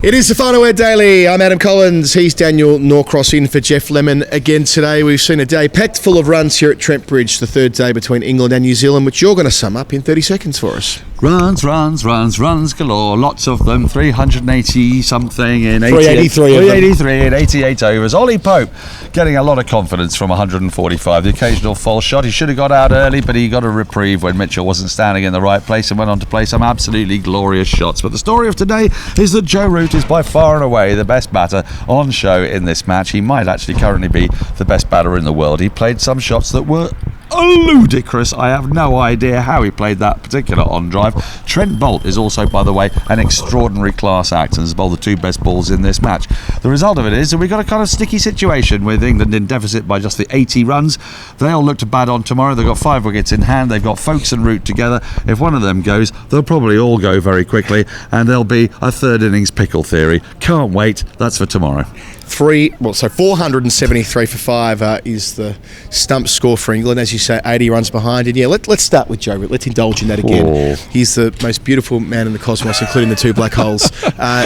It is the Final Word Daily. I'm Adam Collins. He's Daniel Norcross in for Jeff Lemon again today. We've seen a day packed full of runs here at Trent Bridge, the third day between England and New Zealand, which you're going to sum up in 30 seconds for us. Runs galore. Lots of them. 380 something in 383 in 88 overs. Ollie Pope getting a lot of confidence from 145. The occasional false shot. He should have got out early, but he got a reprieve when Mitchell wasn't standing in the right place and went on to play some absolutely glorious shots. But the story of today is that Joe Root is by far and away the best batter on show in this match. He might actually currently be the best batter in the world. He played some shots that were ludicrous. I have no idea how he played that particular on drive. Trent is also, by the way, an extraordinary class act and has bowled the two best balls in this match. The result of it is that we've got a kind of sticky situation with England in deficit by just the 80 runs. They all look to bat on tomorrow. They've got 5 wickets in hand. They've got Stokes and Root together. If one of them goes, they'll probably all go very quickly, and there'll be a third innings pickle theory. Can't wait. That's for tomorrow. 473 for 5 is the stump score for England. As you say, 80 runs behind. And yeah, let's start with Joe Root. Let's indulge in that again. Oh. He's the most beautiful man in the cosmos, including the 2 black holes.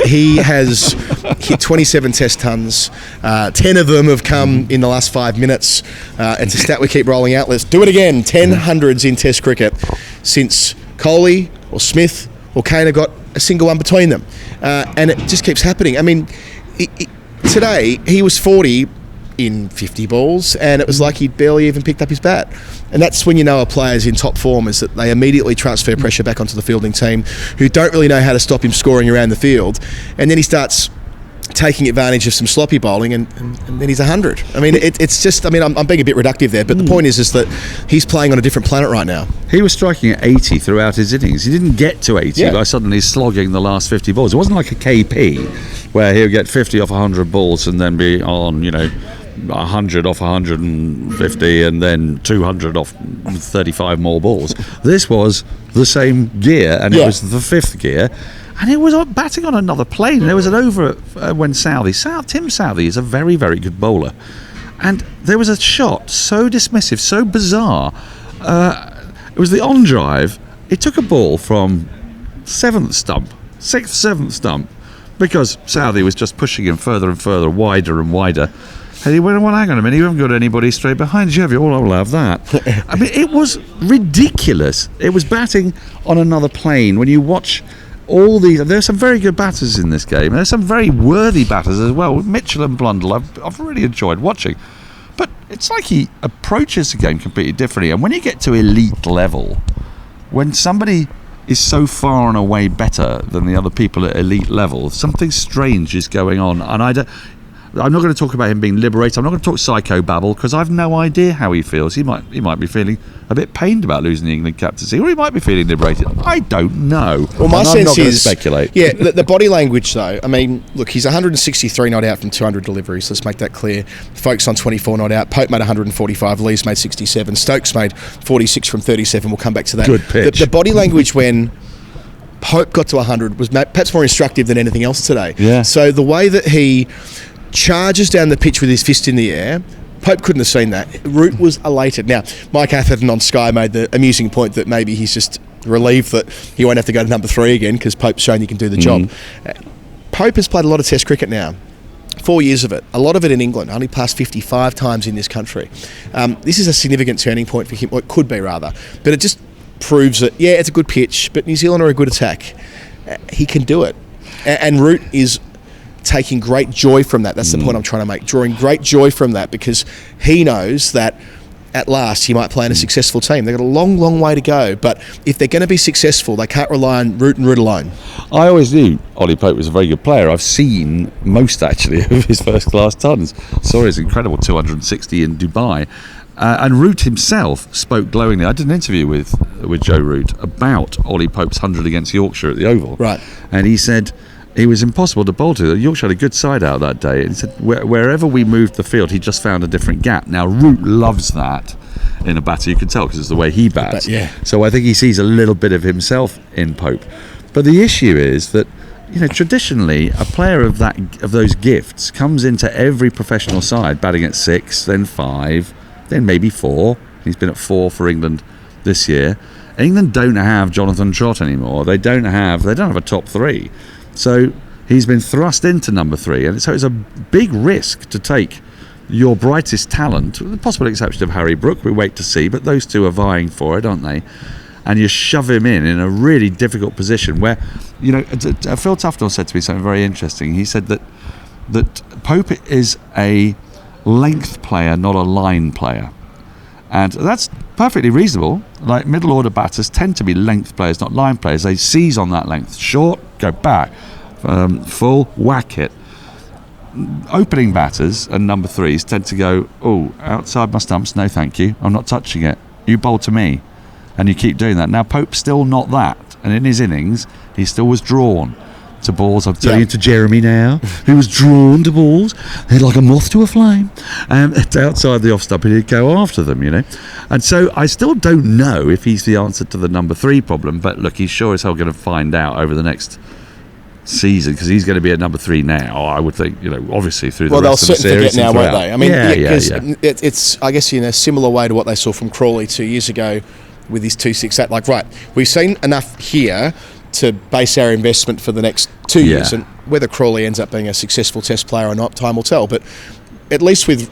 He has hit 27 test tons. 10 of them have come in the last 5 minutes. It's a stat we keep rolling out. Let's do it again. 10 hundreds in test cricket since Kohli or Smith or Kane have got a single one between them. And it just keeps happening. I mean, today, he was 40 in 50 balls, and it was like he'd barely even picked up his bat. And that's when you know a player's in top form, is that they immediately transfer pressure back onto the fielding team, who don't really know how to stop him scoring around the field. And then he starts taking advantage of some sloppy bowling, and then he's 100. I mean, it's just, I mean, I'm being a bit reductive there, but the point is that he's playing on a different planet right now. He was striking at 80 throughout his innings. He didn't get to 80 by suddenly slogging the last 50 balls. It wasn't like a KP where he'll get 50 off 100 balls and then be on, 100 off 150 and then 200 off 35 more balls. This was the same gear, and it was the 5th gear. And it was batting on another plane. There was an over when Tim Southey is a very, very good bowler. And there was a shot so dismissive, so bizarre. It was the on drive. It took a ball from 6th, 7th stump, because Southey was just pushing him further and further, wider and wider. And he went, well, hang on a minute, you haven't got anybody straight behind you, have you? Oh, I'll have that. I mean, it was ridiculous. It was batting on another plane. When you watch all these, there's some very good batters in this game. There's some very worthy batters as well. Mitchell and Blundell, I've really enjoyed watching. But it's like he approaches the game completely differently. And when you get to elite level, when somebody is so far and away better than the other people at elite level, something strange is going on. And I'm not going to talk about him being liberated. I'm not going to talk psychobabble, because I've no idea how he feels. He might be feeling a bit pained about losing the England captaincy, or he might be feeling liberated. I don't know. Well, my sense I'm not going to is speculate. Yeah, the body language though. I mean, look, he's 163 not out from 200 deliveries. Let's make that clear. Folks on 24 not out. Pope made 145. Lee's made 67. Stokes made 46 from 37. We'll come back to that. Good pitch. The body language when Pope got to 100 was perhaps more instructive than anything else today. Yeah. So the way that he charges down the pitch with his fist in the air, Pope couldn't have seen that. Root was elated. Now, Mike Atherton on Sky made the amusing point that maybe he's just relieved that he won't have to go to number 3 again, because Pope's shown he can do the job. Pope has played a lot of Test cricket now. 4 years of it. A lot of it in England. Only passed 55 times in this country. This is a significant turning point for him, or it could be rather. But it just proves that, yeah, it's a good pitch, but New Zealand are a good attack. He can do it. And Root is taking great joy from that. That's the point I'm trying to make. Drawing great joy from that, because he knows that at last he might play in a successful team. They've got a long, long way to go, but if they're going to be successful, they can't rely on Root and Root alone. I always knew Ollie Pope was a very good player. I've seen most, actually, of his first-class tons. Saw his incredible 260 in Dubai. And Root himself spoke glowingly. I did an interview with Joe Root about Ollie Pope's 100 against Yorkshire at the Oval. Right. And he said he was impossible to bowl to. Yorkshire had a good side out that day. And he said wherever we moved the field, he just found a different gap. Now, Root loves that in a batter. You can tell, because it's the way he bats. So I think he sees a little bit of himself in Pope. But the issue is that, traditionally, a player of those gifts comes into every professional side batting at 6, then 5, then maybe 4. He's been at 4 for England this year. England don't have Jonathan Trott anymore. They don't have a top 3. So he's been thrust into number 3, and so it's a big risk to take your brightest talent, with the possible exception of Harry Brook. We wait to see, but those two are vying for it, aren't they? And you shove him in a really difficult position where, Phil Tufnell said to me something very interesting. He said that Pope is a length player, not a line player. And that's perfectly reasonable. Like, middle order batters tend to be length players, not line players. They seize on that length. Short, go back. Full, whack it. Opening batters and number 3s tend to go, outside my stumps, no thank you, I'm not touching it. You bowl to me. And you keep doing that. Now, Pope's still not that. And in his innings, he still was drawn to balls. I'm telling you, to Jeremy now, who was drawn to balls. They're like a moth to a flame. It's outside the off stump, and he'd go after them, And so I still don't know if he's the answer to the number 3 problem. But look, he's sure as hell going to find out over the next season, because he's going to be at number 3 now, I would think, obviously through the rest of the series. Well, they'll certainly forget now, won't they? I mean, yeah. It's, I guess, in a similar way to what they saw from Crawley 2 years ago with his 268. Like, right, we've seen enough here to base our investment for the next 2 years, and whether Crawley ends up being a successful test player or not, time will tell. But at least with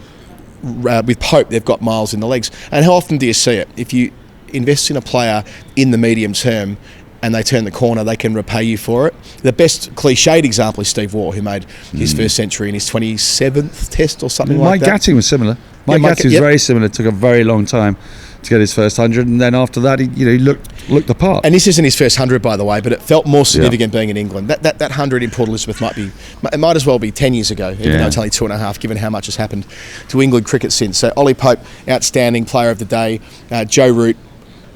Pope, they've got miles in the legs. And how often do you see it? If you invest in a player in the medium term and they turn the corner, they can repay you for it. The best cliched example is Steve Waugh, who made his first century in his 27th test or something like that. Mike Gatting was similar. Mike Gatting was very similar. It took a very long time to get his first 100, and then after that, he looked the part. And this isn't his first 100, by the way, but it felt more significant being in England. That 100 in Port Elizabeth might as well be 10 years ago, even though it's only 2.5, given how much has happened to England cricket since. So Ollie Pope, outstanding player of the day. Joe Root,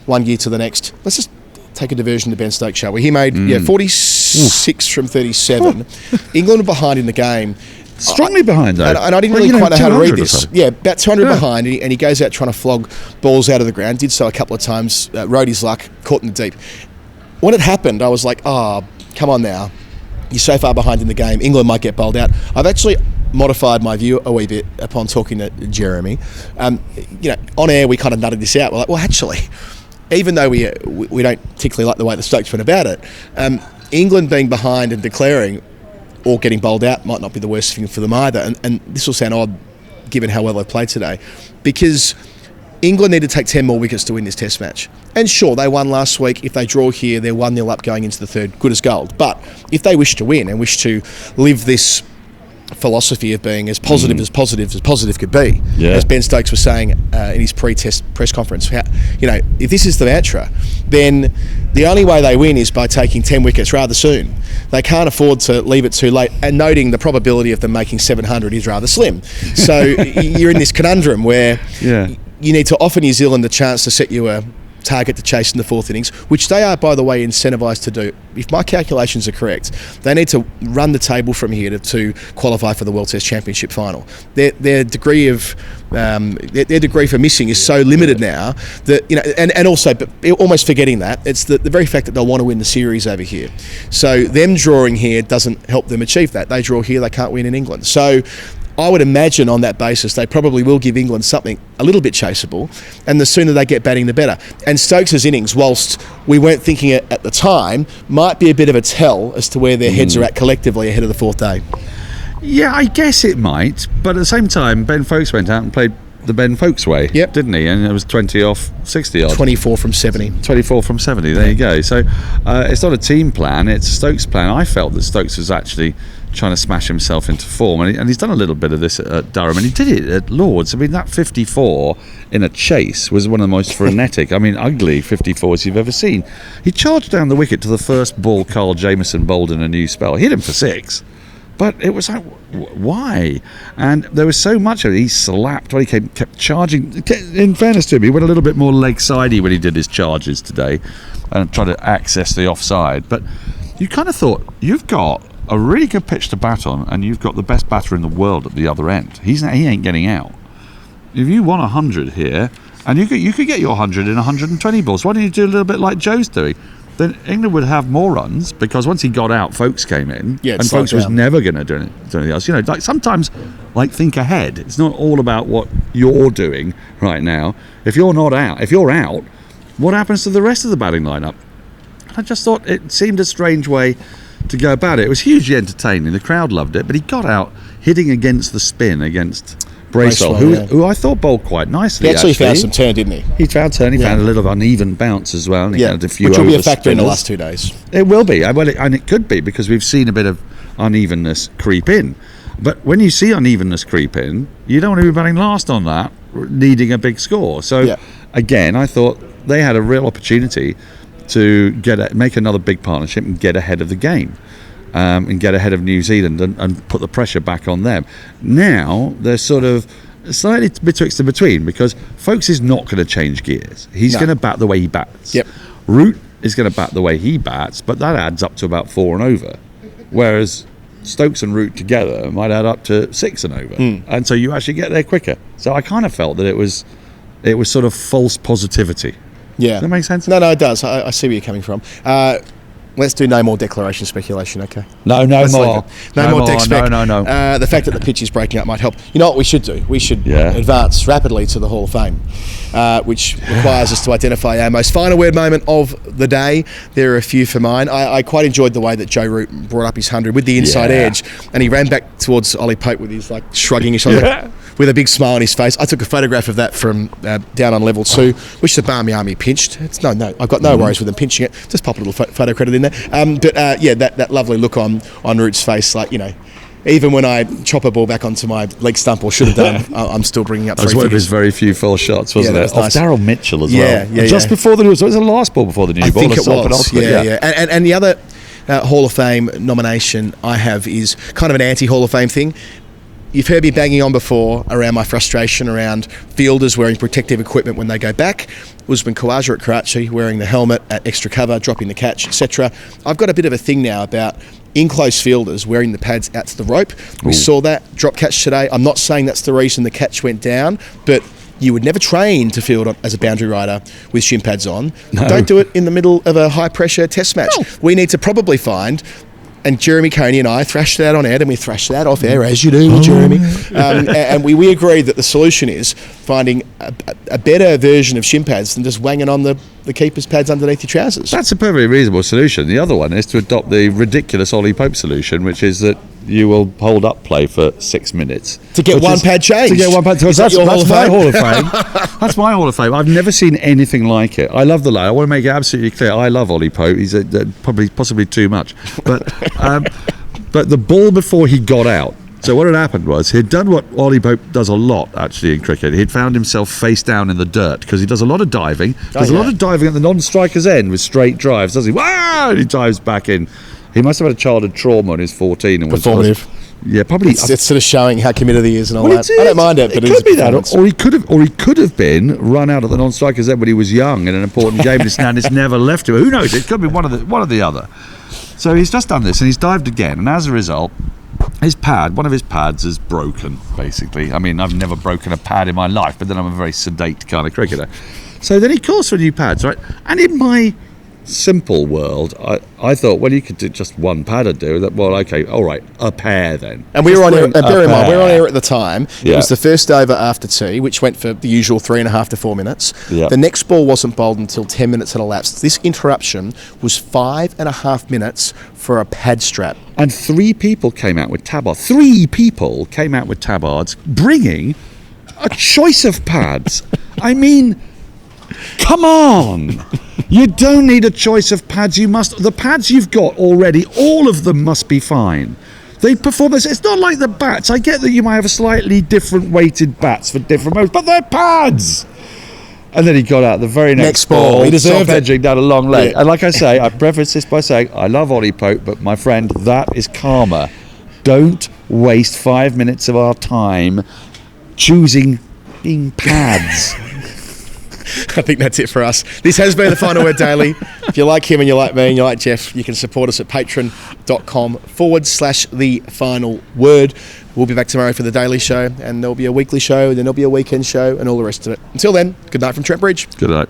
1 year to the next. Let's just take a diversion to Ben Stokes, shall we? He made 46 from 37. England were behind in the game. Strongly behind, though. And I didn't really quite know how to read this. Yeah, about 200 behind, and he goes out trying to flog balls out of the ground. Did so a couple of times, rode his luck, caught in the deep. When it happened, I was like, come on now. You're so far behind in the game. England might get bowled out. I've actually modified my view a wee bit upon talking to Jeremy. On air, we kind of nutted this out. We're like, well, actually, even though we don't particularly like the way the Stokes went about it, England being behind and declaring or getting bowled out might not be the worst thing for them either. And this will sound odd given how well they've played today, because England need to take 10 more wickets to win this test match. And sure, they won last week. If they draw here, they're 1-0 up going into the third, good as gold. But if they wish to win and wish to live this philosophy of being as positive as positive could be, as Ben Stokes was saying in his pre-test press conference, if this is the mantra, then the only way they win is by taking 10 wickets rather soon. They can't afford to leave it too late, and noting the probability of them making 700 is rather slim. So you're in this conundrum where you need to offer New Zealand the chance to set you a target to chase in the fourth innings, which they are, by the way, incentivised to do. If my calculations are correct, they need to run the table from here to qualify for the World Test Championship final. Their degree of their degree for missing is so limited now that and also, but almost forgetting that, it's the very fact that they'll want to win the series over here. So them drawing here doesn't help them achieve that. They draw here, they can't win in England. So I would imagine on that basis they probably will give England something a little bit chaseable, and the sooner they get batting the better. And Stokes' innings, whilst we weren't thinking it at the time, might be a bit of a tell as to where their heads are at collectively ahead of the fourth day. Yeah, I guess it might, but at the same time, Ben Folkes went out and played the Ben Folkes way, didn't he? And it was 20 off 60 odd. 24 from 70. 24 from 70, there you go. So it's not a team plan, it's a Stokes plan. I felt that Stokes was actually trying to smash himself into form, and he's done a little bit of this at Durham, and he did it at Lords. I mean, that 54 in a chase was one of the most frenetic, ugly 54s you've ever seen. He charged down the wicket to the first ball Carl Jamieson bowled in a new spell. He hit him for 6. But it was like, why? And there was so much of it. He slapped when he kept charging. In fairness to him, he went a little bit more leg-sidey when he did his charges today and tried to access the offside. But you kind of thought, you've got a really good pitch to bat on, and you've got the best batter in the world at the other end. He ain't getting out. If you want 100 here, and you could get your 100 in 120 balls, why don't you do a little bit like Joe's doing? Then England would have more runs, because once he got out, Folkes came in, and Folkes was never going to do anything else. Like sometimes, think ahead. It's not all about what you're doing right now. If you're out, what happens to the rest of the batting lineup? I just thought it seemed a strange way to go about it. It was hugely entertaining. The crowd loved it, but he got out hitting against the spin against Bracewell, who I thought bowled quite nicely. He actually found some turn, didn't he? He found turn. He found a little uneven bounce as well. And he had a few which will be a overspinners. factor in the last 2 days. It will be, and it could be, because we've seen a bit of unevenness creep in. But when you see unevenness creep in, you don't want to be batting last on that, needing a big score. So again, I thought they had a real opportunity to make another big partnership and get ahead of the game. And get ahead of New Zealand and put the pressure back on them. Now they're sort of slightly betwixt and between, because Folkes is not going to change gears. He's going to bat the way he bats. Yep. Root is going to bat the way he bats, but that adds up to about 4 and over. Whereas Stokes and Root together might add up to 6 and over. And so you actually get there quicker. So I kind of felt that it was sort of false positivity. Yeah. Does that make sense? No, it does. I see where you're coming from. Let's do no more declaration speculation, okay? No more. No more deck spec. No. The fact that the pitch is breaking up might help. You know what we should do? We should advance rapidly to the Hall of Fame, which requires us to identify our most final word moment of the day. There are a few for mine. I quite enjoyed the way that Joe Root brought up his 100 with the inside edge, and he ran back towards Ollie Pope with his shrugging his shoulder. With a big smile on his face. I took a photograph of that from down on level 2, which the Barmy Army pinched. I've got no worries with them pinching it. Just pop a little photo credit in there. That lovely look on Root's face, even when I chop a ball back onto my leg stump, or should have done, I'm still bringing up. That was one of his very few full shots, wasn't it? Was nice. Of Daryl Mitchell as well. Just before the new ball. It was the last ball before the new ball. I think it was. And the other Hall of Fame nomination I have is kind of an anti-Hall of Fame thing. You've heard me banging on before around my frustration around fielders wearing protective equipment when they go back. Usman Khawaja at Karachi wearing the helmet at extra cover, dropping the catch, etc. I've got a bit of a thing now about in-close fielders wearing the pads out to the rope. We saw that drop catch today. I'm not saying that's the reason the catch went down, but you would never train to field as a boundary rider with shin pads on. No. Don't do it in the middle of a high-pressure test match. No. We need to probably find... And Jeremy Coney and I thrashed that on air, and we thrashed that off air, as you do with Jeremy. And we agreed that the solution is finding a better version of shin pads than just wanging on the keeper's pads underneath your trousers. That's a perfectly reasonable solution. The other one is to adopt the ridiculous Ollie Pope solution, which is that you will hold up play for 6 minutes. To get one pad changed. To get one pad changed. That's my Hall of Fame. That's my Hall of Fame. I've never seen anything like it. I love the lad. I want to make it absolutely clear. I love Ollie Pope. He's possibly too much. But the ball before he got out. So what had happened was he'd done what Ollie Pope does a lot actually in cricket. He'd found himself face down in the dirt because he does a lot of diving. Does a lot of diving at the non-striker's end with straight drives, does he? Wow! And he dives back in. He must have had a childhood trauma when he was 14 and performative. Probably. It's sort of showing how committed he is and all that. I don't mind it, but it could be that, or he could have been run out at the non-striker's end when he was young in an important game, and it's never left him. Who knows? It could be one of the other. So he's just done this, and he's dived again, and as a result, one of his pads is broken. Basically, I mean, I've never broken a pad in my life, but then I'm a very sedate kind of cricketer. So then he calls for new pads, right? And in my simple world, I thought, well, you could do just one pad and do that. Well, okay, all right, a pair then. And we were on air, bear in mind, we were on air at the time. Yeah. It was the first over after tea, which went for the usual 3.5 to 4 minutes. Yeah. The next ball wasn't bowled until 10 minutes had elapsed. This interruption was 5.5 minutes for a pad strap. And 3 people came out with tabards. 3 people came out with tabards, bringing a choice of pads. I mean, come on. You don't need a choice of pads. The pads you've got already, all of them must be fine. They perform this. It's not like the bats. I get that you might have a slightly different weighted bats for different modes, but they're pads. And then he got out the very next ball. He deserved it. Edging down a long leg. Yeah. And like I say, I preface this by saying, I love Ollie Pope, but my friend, that is karma. Don't waste 5 minutes of our time choosing being pads. I think that's it for us. This has been the Final Word Daily. If you like him and you like me and you like Jeff, you can support us at patreon.com/the final word. We'll be back tomorrow for the Daily Show, and there'll be a weekly show, then there'll be a weekend show, and all the rest of it. Until then, good night from Trent Bridge. Good night.